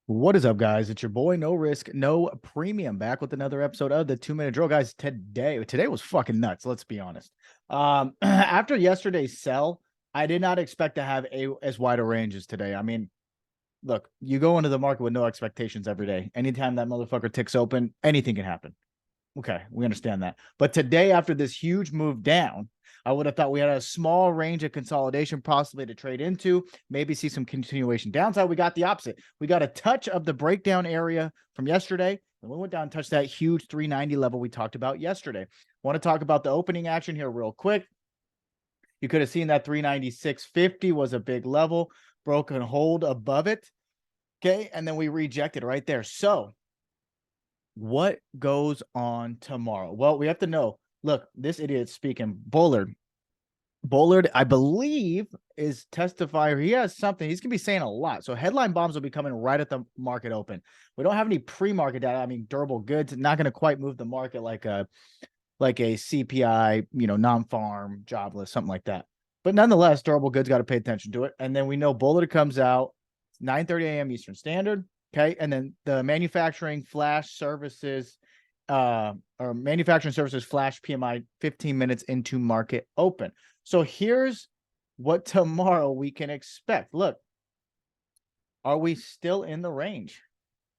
What is up, guys? It's your boy, No Risk, No Premium, back with another episode of the 2 Minute Drill, guys. Today was fucking nuts. Let's be honest. After yesterday's sell, I did not expect to have as wide a range as today. I mean, look, you go into the market with no expectations every day. Anytime that motherfucker ticks open, anything can happen. Okay, we understand that. But today, after this huge move down, I would have thought we had a small range of consolidation possibly to trade into, maybe see some continuation downside. We got the opposite. We got a touch of the breakdown area from yesterday, and we went down and touched that huge 390 level we talked about yesterday. Want to talk about the opening action here real quick. You could have seen that 396.50 was a big level, broken hold above it. Okay, and then we rejected right there. So what goes on tomorrow? Well, we have to know. Look, this idiot speaking, Bullard. Bullard, I believe, is testifying. He has something. He's going to be saying a lot. So headline bombs will be coming right at the market open. We don't have any pre-market data. I mean, durable goods, not going to quite move the market like a CPI, non-farm, jobless, something like that. But nonetheless, durable goods got to pay attention to it. And then we know Bullard comes out 9:30 a.m. Eastern Standard. Okay. And then the manufacturing flash services, or manufacturing services flash PMI 15 minutes into market open. So here's what tomorrow we can expect. Look, are we still in the range?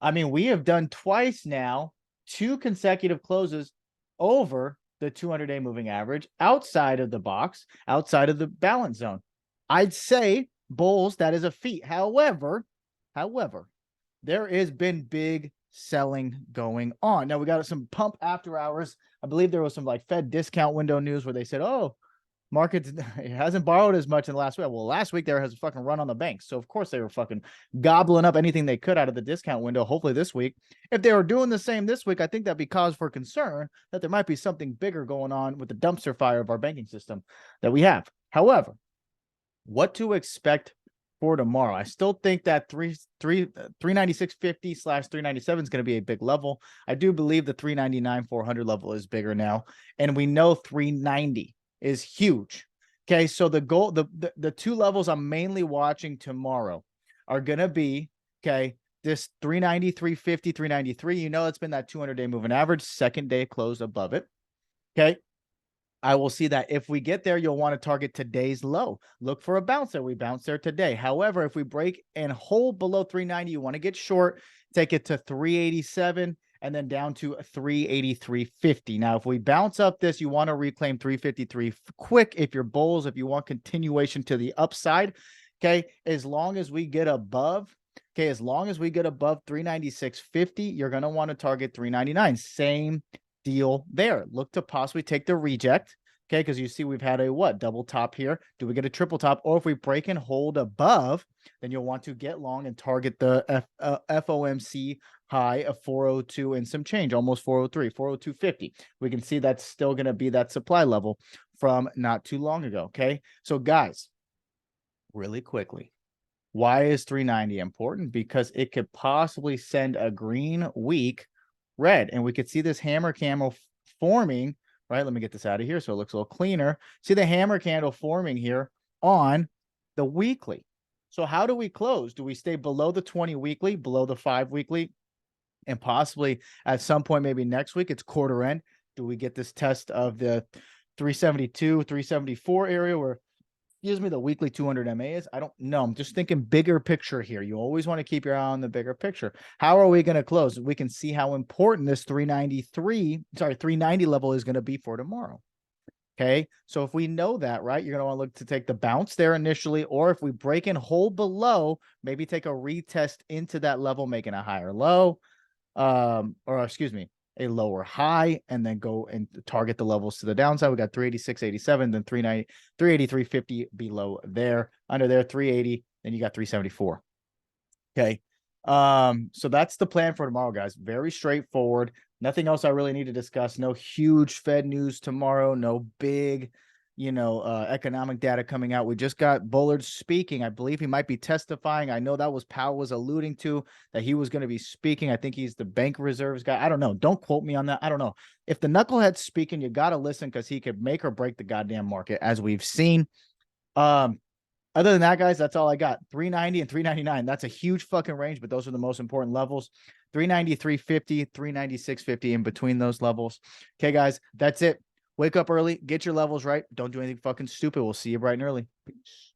I mean, we have done twice now, 2 consecutive closes over the 200-day moving average, outside of the box, outside of the balance zone. I'd say bulls, that is a feat. However, there has been big selling going on. Now we got some pump after hours. I believe there was some like Fed discount window news where they said, oh, markets it hasn't borrowed as much in the last week. Well, last week there has a fucking run on the banks. So of course they were fucking gobbling up anything they could out of the discount window. Hopefully this week, if they were doing the same this week, I think that'd be cause for concern that there might be something bigger going on with the dumpster fire of our banking system that we have. However, what to expect for tomorrow? I still think that 396.50 slash 397 is going to be a big level. I do believe the 399 400 level is bigger now, and we know 390 is huge. Okay, so the goal, the two levels I'm mainly watching tomorrow are going to be, okay, this 390, 350, 393. You know, it's been that 200-day moving average, second day close above it. Okay, I will see that if we get there, you'll want to target today's low. Look for a bounce there. We bounced there today. However, if we break and hold below 390, you want to get short, take it to 387 and then down to 383.50. Now, if we bounce up this, you want to reclaim 353 quick if you're bulls, if you want continuation to the upside. Okay, as long as we get above 396.50, you're going to want to target 399. Same deal there. Look to possibly take the reject. Okay, because you see we've had a double top here. Do we get a triple top? Or if we break and hold above, then you'll want to get long and target the FOMC high of 402 and some change, almost 403, 402.50. We can see that's still going to be that supply level from not too long ago. Okay, so guys, really quickly, why is 390 important? Because it could possibly send a green week red, and we could see this hammer candle forming, right? Let me get this out of here so it looks a little cleaner. See the hammer candle forming here on the weekly. So how do we close? Do we stay below the 20 weekly, below the 5 weekly, and possibly at some point, maybe next week, it's quarter end? Do we get this test of the 372, 374 area where, excuse me, the weekly 200 MA is? I don't know. I'm just thinking bigger picture here. You always want to keep your eye on the bigger picture. How are we going to close? We can see how important this 390 level is going to be for tomorrow. Okay, so if we know that, right, you're going to want to look to take the bounce there initially, or if we break and hold below, maybe take a retest into that level, making a higher low, or excuse me, a lower high, and then go and target the levels to the downside. We got 386.87, then 390, 383.50 below there. Under there, 380, then you got 374. Okay. So that's the plan for tomorrow, guys. Very straightforward. Nothing else I really need to discuss. No huge Fed news tomorrow. No big, economic data coming out. We just got Bullard speaking. I believe he might be testifying. I know that was Powell was alluding to, that he was going to be speaking. I think he's the bank reserves guy. I don't know. Don't quote me on that. I don't know. If the knucklehead's speaking, you got to listen, because he could make or break the goddamn market, as we've seen. Other than that, guys, that's all I got. 390 and 399. That's a huge fucking range, but those are the most important levels. 390, 350, 390, 650 in between those levels. Okay, guys, that's it. Wake up early, get your levels right. Don't do anything fucking stupid. We'll see you bright and early. Peace.